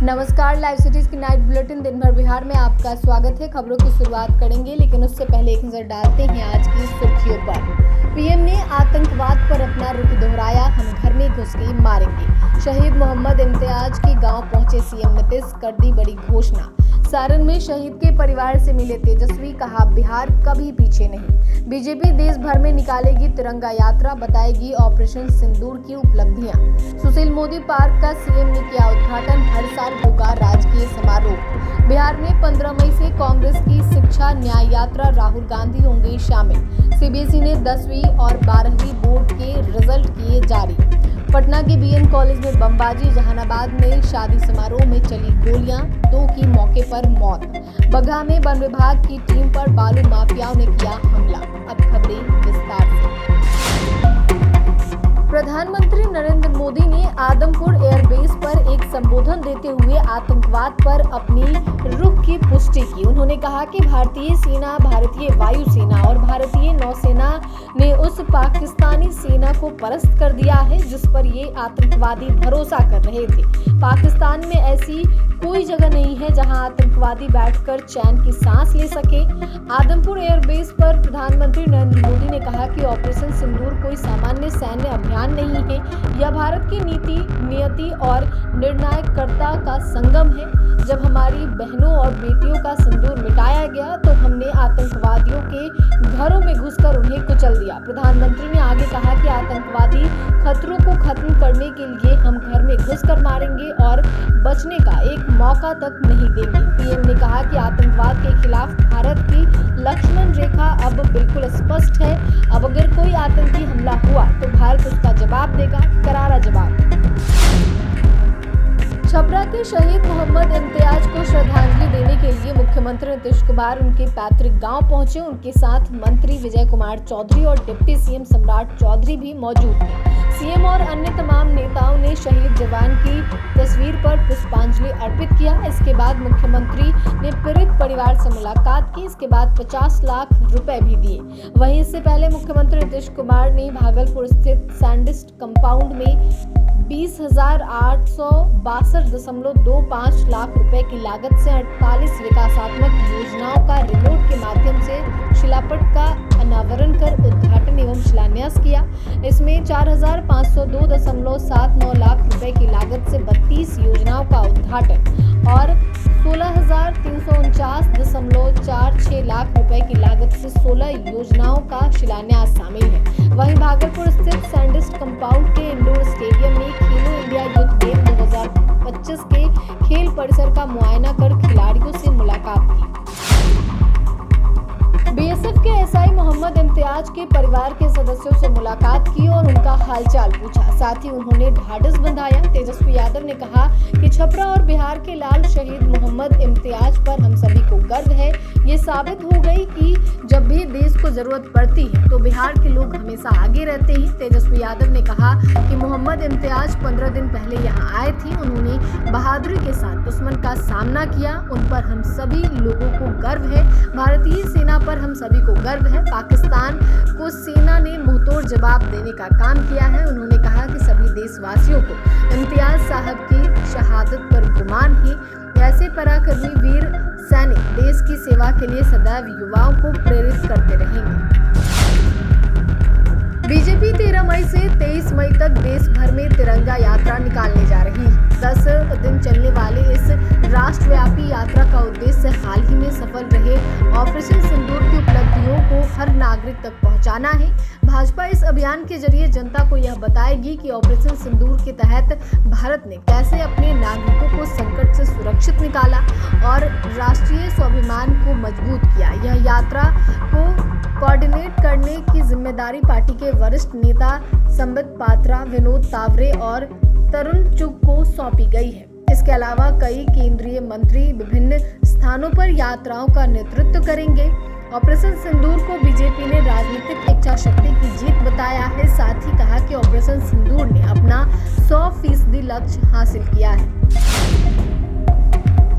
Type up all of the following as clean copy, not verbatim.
नमस्कार, live cities की night bulletin दिन भर बिहार में आपका स्वागत है। खबरों की शुरुआत करेंगे, लेकिन उससे पहले एक नजर डालते हैं आज की सुर्खियों पर। पीएम ने आतंकवाद पर अपना रुख दोहराया, हम घर में घुस के मारेंगे। शहीद मोहम्मद इम्तियाज के गांव पहुंचे सीएम नीतीश, कर दी बड़ी घोषणा। सारण में शहीद के परिवार से मिले तेजस्वी, कहा बिहार कभी पीछे नहीं। बीजेपी देश भर में निकालेगी तिरंगा यात्रा, बताएगी ऑपरेशन सिंदूर की उपलब्धियां। सुशील मोदी पार्क का सीएम ने किया उद्घाटन, हर साल होगा राजकीय समारोह। बिहार में 15 मई से कांग्रेस की शिक्षा न्याय यात्रा, राहुल गांधी होंगे शामिल। सीबीएसई ने 10वीं और 12वीं बोर्ड के रिजल्ट किए जारी। पटना के बीएन कॉलेज में बमबाजी, जहानाबाद में शादी समारोह में चली गोलियां, 2 की मौके पर मौत। बगहा में वन विभाग की टीम पर बालू माफियाओं ने किया हमला। अब खबरें विस्तार से। प्रधानमंत्री नरेंद्र मोदी ने आदमपुर एयरबेस पर एक संबोधन देते हुए आतंकवाद पर अपनी रुख की पुष्टि की। उन्होंने कहा कि भारतीय सेना, भारतीय वायुसेना और भारतीय नौसेना ने उस पाकिस्तानी सेना को परास्त कर दिया है जिस पर ये आतंकवादी भरोसा कर रहे थे। पाकिस्तान में ऐसी कोई जगह नहीं है जहां आतंकवादी बैठकर चैन की सांस ले सके। आदमपुर एयरबेस पर प्रधानमंत्री नरेंद्र मोदी ने कहा कि ऑपरेशन सिंदूर कोई सामान्य सैन्य अभियान नहीं है, यह भारत की नीति, नियति और निर्णायकता का संगम है। जब हमारी बहनों और बेटियों का सिंदूर मिटाया गया तो हमने आतंकवादियों के घरों में घुसकर उन्हें कुचल दिया। प्रधानमंत्री ने आगे कहा कि आतंकवादी खतरों को खत्म करने के लिए हम घर में घुसकर मारेंगे और बचने का एक मौका तक नहीं देंगे। पीएम ने कहा कि आतंकवाद के खिलाफ भारत की लक्ष्मण रेखा अब बिल्कुल स्पष्ट है। अब अगर कोई आतंकी हमला हुआ तो भारत उसका जवाब देगा, करारा जवाब। छपरा के शहीद मोहम्मद इम्तियाज को श्रद्धांजलि देने के लिए मुख्यमंत्री नीतीश कुमार उनके पैतृक गांव पहुंचे। उनके साथ मंत्री विजय कुमार चौधरी और डिप्टी सीएम सम्राट चौधरी भी मौजूद थे। सीएम और अन्य तमाम नेताओं ने शहीद जवान की तस्वीर पर पुष्पांजलि अर्पित किया। इसके बाद मुख्यमंत्री ने पीड़ित परिवार से मुलाकात की। इसके बाद 50 लाख रुपए भी दिए। वहीं इससे पहले मुख्यमंत्री नीतीश कुमार ने भागलपुर स्थित सैंडिस्ट कंपाउंड में 20,862.25 लाख रुपए की लागत से 48 विकासात्मक योजनाओं का रिमोट के माध्यम से शिलापट का अनावरण कर उद्घाटन एवं शिलान्यास किया। इसमें 4,502.79 लाख रुपए की लागत से 32 योजनाओं का उद्घाटन और 16,349.46 लाख रुपए की लागत से 16 योजनाओं का शिलान्यास शामिल है। वहीं भागलपुर स्थित सैंडिस्ट कंपाउंड के इंडोर स्टेडियम में खेलो इंडिया यूथ गेम 2025 के खेल परिसर का मुआयना कर खिलाड़ियों से मुलाकात की। बीएसएफ के एसआई मोहम्मद इम्तियाज के परिवार के सदस्यों से मुलाकात की और उनका हालचाल पूछा। साथ ही उन्होंने ढाढ़स बंधाया। तेजस्वी यादव ने कहा कि छपरा और बिहार के लाल शहीद मोहम्मद इम्तियाज पर हम सभी को गर्व है। ये साबित हो गई कि जब भी देश को जरूरत पड़ती है तो बिहार के लोग हमेशा आगे रहते हैं। तेजस्वी यादव ने कहा कि मोहम्मद इम्तियाज 15 दिन पहले यहाँ आए थे। उन्होंने बहादुरी के साथ दुश्मन का सामना किया। उन पर हम सभी लोगों को गर्व है। भारतीय सेना पर हम सभी को गर्व है। पाकिस्तान को सेना ने मुंहतोड़ जवाब देने का काम किया है। उन्होंने कहा कि सभी देशवासियों को इम्तियाज साहब की शहादत पर गुमान है। ऐसे पराक्रमी वीर सैनिक देश की सेवा के लिए सदैव युवाओं को प्रेरित करते रहेंगे। बीजेपी 13 मई से 23 मई तक देश भर में तिरंगा यात्रा निकालने जा रही है। 10 दिन चलने वाले इस राष्ट्रव्यापी यात्रा का उद्देश्य हाल ही में सफल रहे ऑपरेशन सिंदूर की उपलब्धियों को हर नागरिक तक पहुंचाना है। भाजपा इस अभियान के जरिए जनता को यह बताएगी कि ऑपरेशन सिंदूर के तहत भारत ने कैसे अपने नागरिकों को संकट से सुरक्षित निकाला और राष्ट्रीय स्वाभिमान को मजबूत किया। यह यात्रा को कोऑर्डिनेट करने की जिम्मेदारी पार्टी के वरिष्ठ नेता संबित पात्रा, विनोद तावरे और तरुण चुग को सौंपी गई है। इसके अलावा कई केंद्रीय मंत्री विभिन्न स्थानों पर यात्राओं का नेतृत्व करेंगे। ऑपरेशन सिंदूर को बीजेपी ने राजनीतिक इच्छा शक्ति की जीत बताया है। साथ ही कहा कि ऑपरेशन सिंदूर ने अपना 100% लक्ष्य हासिल किया है।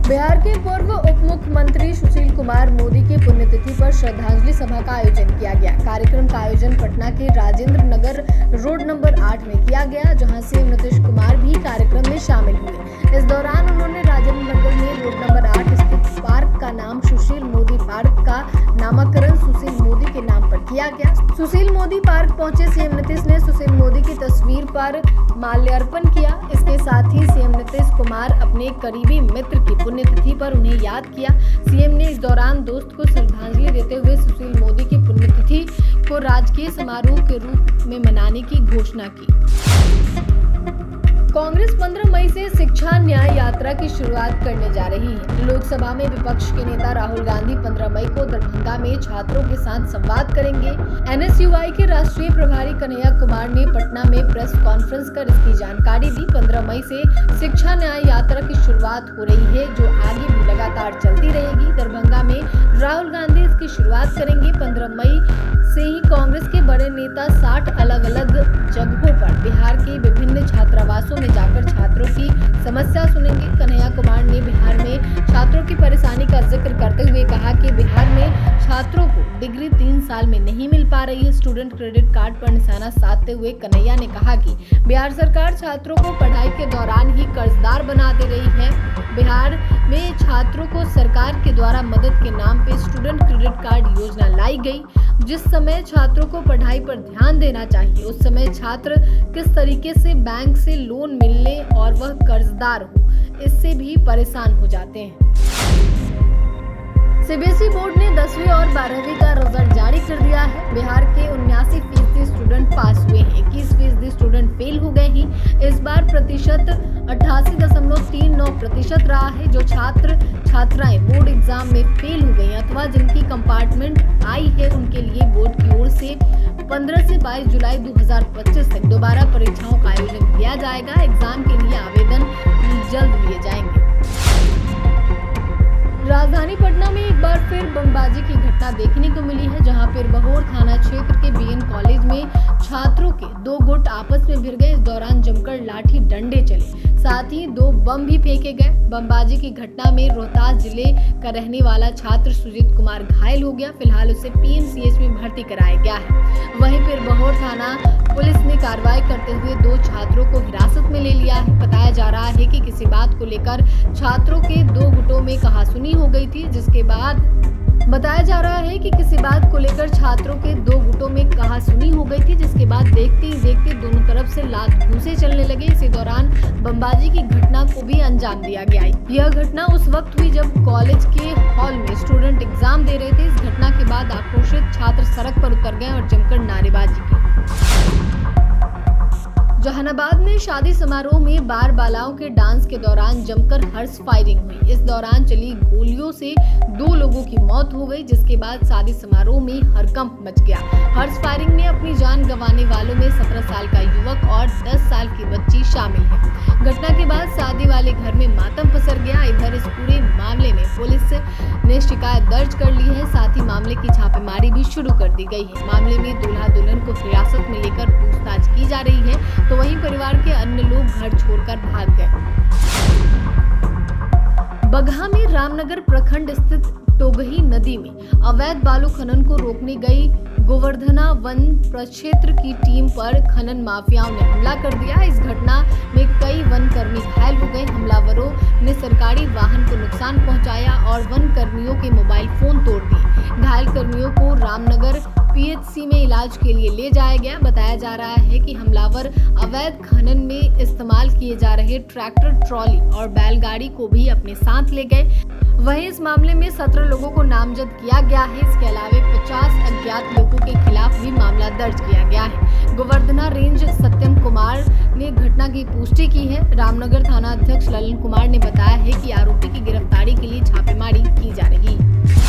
बिहार के पूर्व उप मुख्यमंत्री सुशील कुमार मोदी की पुण्यतिथि पर श्रद्धांजलि सभा का आयोजन किया गया। कार्यक्रम का आयोजन पटना के राजेंद्र नगर रोड नंबर 8 में किया गया, जहां सीएम नीतीश कुमार भी कार्यक्रम में शामिल हुए। इस दौरान उन्होंने राजेंद्र नगर में रोड नंबर 8 स्थित पार्क का नाम सुशील मोदी पार्क का नामकरण सुशील मोदी के नाम पर किया गया। सुशील मोदी पार्क पहुंचे सीएम नीतीश ने सुशील मोदी की तस्वीर पर माल्यार्पण किया। इसके साथ ही सीएम नीतीश कुमार अपने करीबी मित्र की पुण्यतिथि पर उन्हें याद किया। सीएम ने इस दौरान दोस्त को श्रद्धांजलि देते हुए सुशील मोदी की पुण्यतिथि को राजकीय समारोह के रूप में मनाने की घोषणा की। कांग्रेस 15 मई से शिक्षा न्याय यात्रा की शुरुआत करने जा रही है। लोकसभा में विपक्ष के नेता राहुल गांधी 15 मई को दरभंगा में छात्रों के साथ संवाद करेंगे। एनएसयूआई के राष्ट्रीय प्रभारी कन्हैया कुमार ने पटना में प्रेस कॉन्फ्रेंस कर इसकी जानकारी दी। 15 मई से शिक्षा न्याय यात्रा की शुरुआत हो रही है, जो आगे भी लगातार चलती रहेगी। दरभंगा में राहुल गांधी इसकी शुरुआत करेंगे। 15 मई से ही कांग्रेस के बड़े नेता 60 अलग अलग जगहों पर बिहार के विभिन्न छात्रावासों में जाकर छात्रों की समस्या सुनेंगे। कन्हैया कुमार ने बिहार में छात्रों की परेशानी का जिक्र करते हुए कहा कि बिहार में छात्रों को डिग्री 3 साल में नहीं मिल पा रही है। स्टूडेंट क्रेडिट कार्ड पर निशाना साधते हुए कन्हैया ने कहा कि बिहार सरकार छात्रों को पढ़ाई के दौरान ही कर्जदार बना दे रही है। बिहार में छात्रों को सरकार के द्वारा मदद के नाम पे स्टूडेंट क्रेडिट कार्ड योजना लाई गई। जिस समय छात्रों को पढ़ाई पर ध्यान देना चाहिए, उस समय छात्र किस तरीके से बैंक से लोन मिलने और वह कर्जदार हो, इससे भी परेशान हो जाते हैं। सीबीएसई बोर्ड ने 10वीं और 12वीं का रिजल्ट जारी कर दिया है। बिहार के 79% स्टूडेंट पास हुए हैं, 21% स्टूडेंट फेल हो गए हैं। इस बार प्रतिशत 88.39% रहा है। जो छात्र छात्राएं बोर्ड एग्जाम में फेल हो गई अथवा जिनकी कंपार्टमेंट आई है, उनके लिए बोर्ड की ओर से 15 से 22 जुलाई 2025 तक दोबारा परीक्षाओं का आयोजन किया जाएगा। एग्जाम के लिए आवेदन जल्द लिए जाएंगे। राजधानी पटना में एक बार फिर बमबाजी की घटना देखने को मिली है, जहां पर बहोर थाना क्षेत्र के बीएन कॉलेज में छात्रों के 2 गुट आपस में भिड़ गए। इस दौरान जमकर लाठी डंडे चले, साथ ही 2 बम भी फेंके गए। बमबाजी की घटना में रोहतास जिले का रहने वाला छात्र सुजीत कुमार घायल हो गया। फिलहाल उसे पीएमसीएच में भर्ती कराया गया है। वहीं फिर बहोर थाना पुलिस ने कार्रवाई करते हुए 2 छात्रों को हिरासत में ले लिया है। बताया जा रहा है कि किसी बात को लेकर छात्रों के 2 गुटों में कहासुनी हो गई थी, जिसके बाद देखते ही देखते दोनों तरफ से लात घूंसे चलने लगे। इसी दौरान बमबाजी की घटना को भी अंजाम दिया गया। यह घटना उस वक्त हुई जब कॉलेज के हॉल में स्टूडेंट एग्जाम दे रहे थे। इस घटना के बाद आक्रोशित छात्र सड़क पर उतर गए और जमकर नारेबाजी की। जहानाबाद में शादी समारोह में बार बालाओं के डांस के दौरान जमकर हर्ष फायरिंग हुई। इस दौरान चली गोलियों से 2 लोगों की मौत हो गई, जिसके बाद शादी समारोह में हड़कंप मच गया। हर्ष फायरिंग में अपनी जान गंवाने वालों में 17 साल का युवक और 10 साल की बच्ची शामिल है। घटना के बाद शादी वाले घर में मातम पसर गया। इधर इस पूरे मामले में पुलिस ने शिकायत दर्ज कर ली है, साथ ही मामले की छापेमारी भी शुरू कर दी गई है। मामले में दूल्हा दुल्हन को हिरासत में लेकर पूछताछ की जा रही है, तो वहीं परिवार के अन्य लोग घर छोड़कर भाग गए। बगहा में रामनगर प्रखंड स्थित टोगही नदी में अवैध बालू खनन को रोकने गई गोवर्धना वन प्रक्षेत्र की टीम पर खनन माफियाओं ने हमला कर दिया। इस घटना में कई वन कर्मी घायल हो गए। हमलावरों ने सरकारी वाहन को नुकसान पहुंचाया और वन कर्मियों के मोबाइल फोन तोड़ दिए। घायल कर्मियों को रामनगर पीएचसी में इलाज के लिए ले जाया गया। बताया जा रहा है कि हमलावर अवैध खनन में इस्तेमाल किए जा रहे ट्रैक्टर, ट्रॉली और बैलगाड़ी को भी अपने साथ ले गए। वहीं इस मामले में 17 लोगों को नामजद किया गया है। इसके अलावा 50 अज्ञात लोगों के खिलाफ भी मामला दर्ज किया गया है। गोवर्धना रेंज सत्यम कुमार ने घटना की पुष्टि की है। रामनगर थाना अध्यक्ष ललन कुमार ने बताया है कि आरोपी की गिरफ्तारी के लिए छापेमारी की जा रही है।